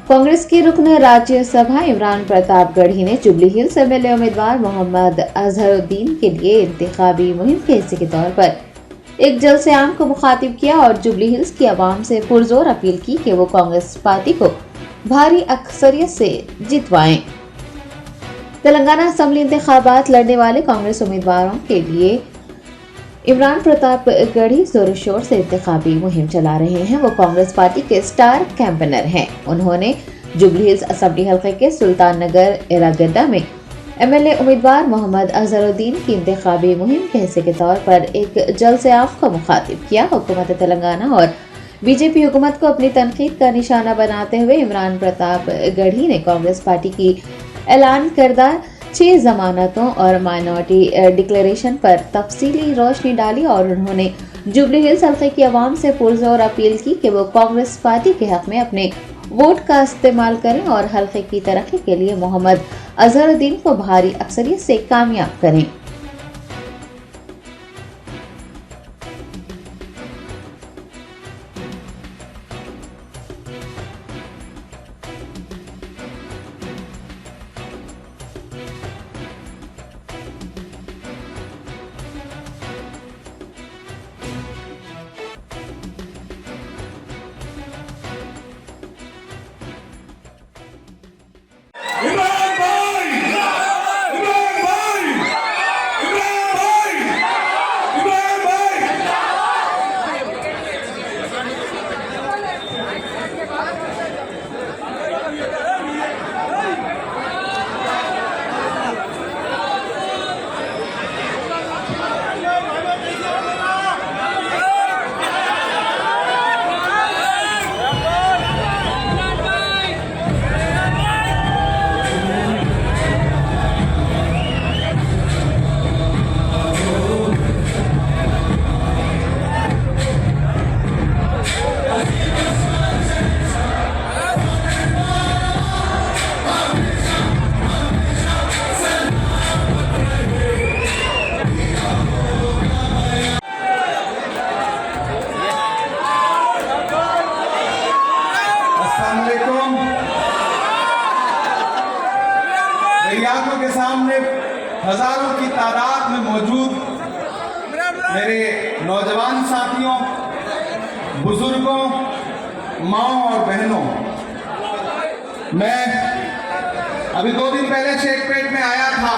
कांग्रेस के रुकन राज्यसभा इमरान प्रताप गढ़ी ने जुबली हिल्स एमएलए उम्मीदवार मोहम्मद अजहरुद्दीन के लिए इंतखाबी मुहिम के हिस्से के तौर पर एक जलसे आम को मुखातिब किया और जुबली हिल्स की आवाम से पुरजोर अपील की कि वो कांग्रेस पार्टी को भारी अक्सरियत से जितवाएं। तेलंगाना असेंबली इंतखाबात लड़ने वाले कांग्रेस उम्मीदवारों के लिए इमरान प्रताप गढ़ी जोर शोर से इंतखाबी मुहिम चला रहे हैं। वो कांग्रेस पार्टी के स्टार कैंपेनर हैं। उन्होंने जुबली हिल्स असेंबली हल्के के सुल्तान नगर इरागड्डा में एमएलए उम्मीदवार मोहम्मद अजहरुद्दीन की इंतखाबी मुहिम के हिस्से के तौर पर एक जलसे आम को मुखातिब किया। हुकूमत तेलंगाना और बीजेपी हुकूमत को अपनी तनकीद का निशाना बनाते हुए इमरान प्रताप गढ़ी ने कांग्रेस पार्टी की ऐलान करदा 6 जमानतों और माइनॉरिटी डिक्लेरेशन पर तफसीली रोशनी डाली और उन्होंने जुबली हिल्स हल्के की आवाम से पुरजोर अपील की कि वो कांग्रेस पार्टी के हक में अपने वोट का इस्तेमाल करें और हल्के की तरक्की के लिए मोहम्मद अजहरुद्दीन को भारी अक्सरियत से कामयाब करें। आंखों के सामने हजारों की तादाद में मौजूद मेरे नौजवान साथियों, बुजुर्गों, माओ और बहनों, मैं अभी 2 दिन पहले शेखपेट में आया था,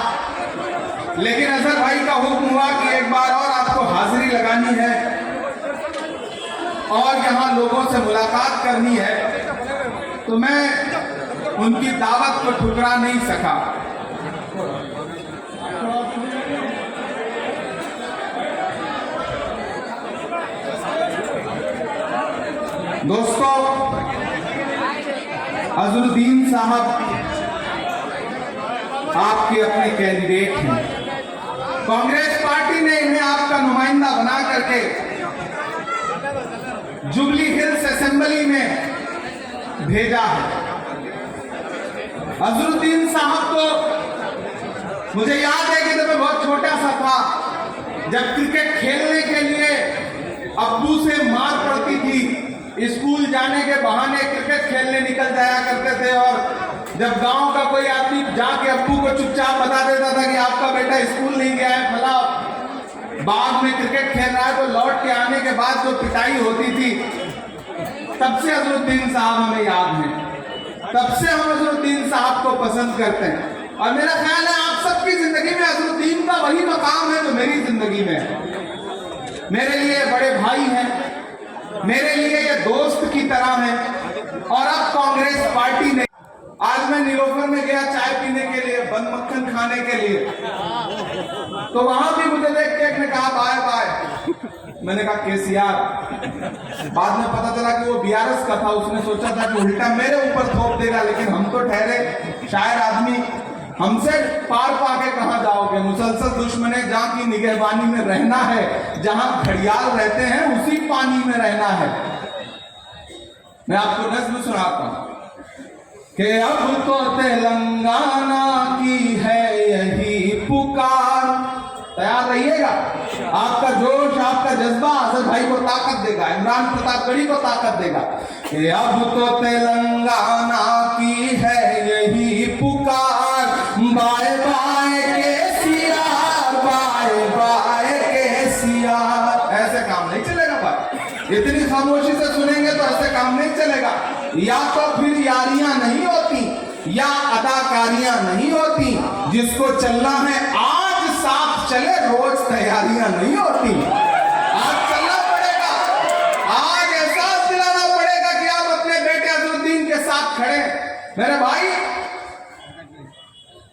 लेकिन अजहर भाई का हुक्म हुआ कि एक बार और आपको हाजिरी लगानी है और यहाँ लोगों से मुलाकात करनी है, तो मैं उनकी दावत को ठुकरा नहीं सका। दोस्तों, अजहरुद्दीन साहब आपके अपने कैंडिडेट हैं। कांग्रेस पार्टी ने इन्हें आपका नुमाइंदा बना करके जुबली हिल्स असेंबली में भेजा है। अजहरुद्दीन साहब को मुझे याद है कि जब मैं बहुत छोटा सा था, जब क्रिकेट खेलने के लिए अब्बू से मार पड़ती थी, स्कूल जाने के बहाने क्रिकेट खेलने निकल जाया करते थे, और जब गांव का कोई आदमी जाके अब्बू को चुपचाप बता देता था कि आपका बेटा स्कूल नहीं गया है, फला बाग में क्रिकेट खेल रहा है, तो लौट के आने के बाद जो पिटाई होती थी, तब से अजहरुद्दीन साहब हमें याद है, तब से हम अजहरुद्दीन साहब को पसंद करते हैं। और मेरा ख्याल है आप सबकी जिंदगी में अजहरुद्दीन का वही मकाम है जो मेरी जिंदगी में है। मेरे लिए बड़े भाई हैं, मेरे लिए ये दोस्त की तरह है। और अब कांग्रेस पार्टी ने, आज मैं नीलोफर में गया चाय पीने के लिए, बंद मक्खन खाने के लिए, तो वहां भी मुझे देख के एक ने कहा बाय बाय। मैंने कहा केसीआर। बाद में पता चला कि वो बीआरएस का था, उसने सोचा था कि उल्टा मेरे ऊपर थोप देगा, लेकिन हम तो ठहरे शायर आदमी, हमसे पार पाके कहां जाओगे। मुसलसल दुश्मने जहां की निगहबानी में रहना है, जहां घड़ियाल रहते हैं उसी पानी में रहना है। मैं आपको नज़्म सुनाता हूं कि अब तो तेलंगाना की है यही पुकार। तैयार रहिएगा। आपका जोश, आपका जज्बा असद भाई को ताकत देगा, इमरान प्रतापगढ़ी को ताकत देगा कि अब तो तेलंगाना की है यही पुकार, bye bye KCR, bye bye KCR. ऐसे काम नहीं चलेगा भाई, इतनी खामोशी से सुनेंगे तो ऐसे काम नहीं चलेगा। या तो फिर यारियां नहीं होती या अदाकारियां नहीं होती, जिसको चलना है आज साथ चले, रोज तैयारियां नहीं होती। आज चलना पड़ेगा, आज एहसास दिलाना पड़ेगा कि आप अपने बेटे अजहरुद्दीन के साथ खड़े। मेरे भाई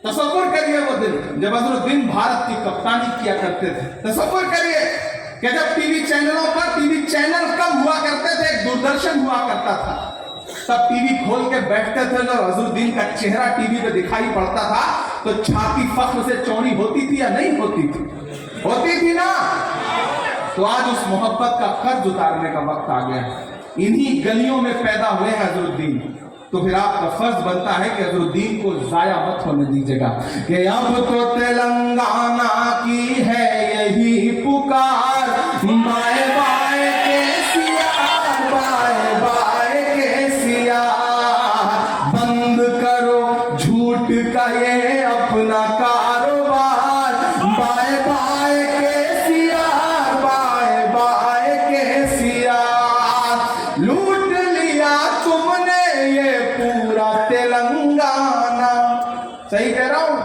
तसव्वुर करिए वो दिन जब अजहरुद्दीन भारत की कप्तानी किया करते थे। तसव्वुर करिए कि जब टीवी चैनलों पर, टीवी चैनल कम हुआ करते थे, एक दूरदर्शन हुआ करता था, तब टीवी खोल के बैठते थे, जब अजहरुद्दीन का चेहरा टीवी पे दिखाई पड़ता था तो छाती फख्र से चौड़ी होती थी या नहीं होती थी? होती थी ना। तो आज उस मोहब्बत का कर्ज उतारने का वक्त आ गया है। इन्हीं गलियों में पैदा हुए हैं अजहरुद्दीन, तो फिर आपका फर्ज बनता है कि अजहरुद्दीन को जाया मत होने दीजिएगा कि अब तो तेलंगाना की है यही पुकार, bye bye KCR, bye bye KCR. बंद करो झूठ का ये अपना कारोबार, bye bye KCR, bye bye KCR. लूट लिया तुमने ये पूरा तेलंगाना। सही कह रहा हूं?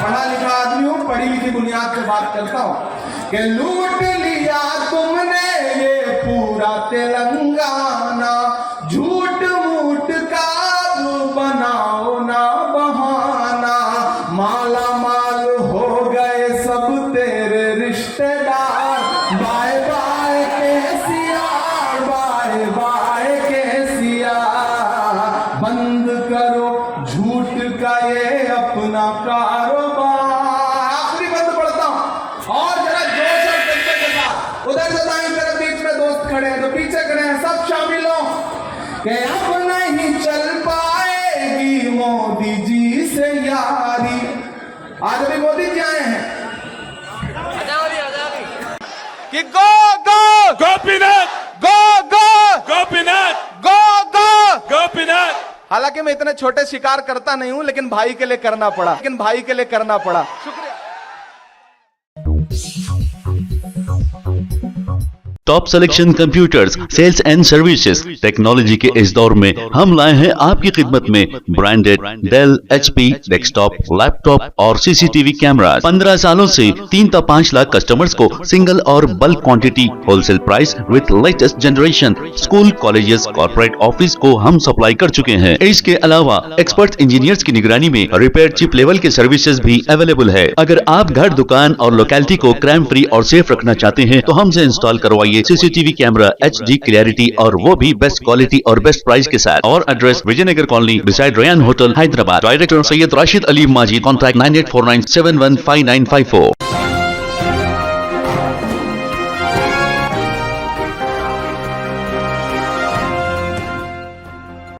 पढ़ा लिखा आदमी हूं, पढ़ी लिखी बुनियाद से बात करता हूं कि लूट लिया तुमने ये पूरा तेलंगाना, झूठ मूठ का बनाओ ना बहाना, माला माल हो गए सब तेरे रिश्तेदार, bye bye KCR, bye bye KCR. बंद करो झूठ का ये अपना कारोबार। आखिरी बंद पढ़ता हूं और जरा जोश और जज्बे के साथ। उधर से दाईं तरफ बीच में दोस्त खड़े हैं, तो पीछे खड़े हैं, सब शामिल हो कि अब नहीं चल पाएगी मोदी जी से यारी। आज भी मोदी जी आए हैं कि गो गो गोपीनाथ गो गो गोपीनाथ गो गो। गोपीनाथ हालांकि मैं इतने छोटे शिकार करता नहीं हूं, लेकिन भाई के लिए करना पड़ा, शुक्रिया। Top selection computers, sales and services. Technology के इस दौर में हम लाए हैं आपकी खिदमत में branded Dell, HP desktop, laptop और सीसीटीवी कैमरा। 15 सालों से 3 से 5 लाख कस्टमर्स को सिंगल और bulk quantity, wholesale price with latest generation. School, colleges, corporate office को हम सप्लाई कर चुके हैं। इसके अलावा एक्सपर्ट इंजीनियर्स की निगरानी में रिपेयर चिप लेवल के सर्विसेज भी अवेलेबल है। अगर आप घर, दुकान और लोकेलिटी को क्राइम फ्री और सेफ रखना चाहते हैं तो हमसे इंस्टॉल करवाइए सीसीटीवी कैमरा, HD क्लैरिटी और वो भी बेस्ट क्वालिटी और बेस्ट प्राइस के साथ। और address Vijayanagar colony beside Ryan hotel, Hyderabad. Director Syed Rashid Ali Majid. Contact 9849715954।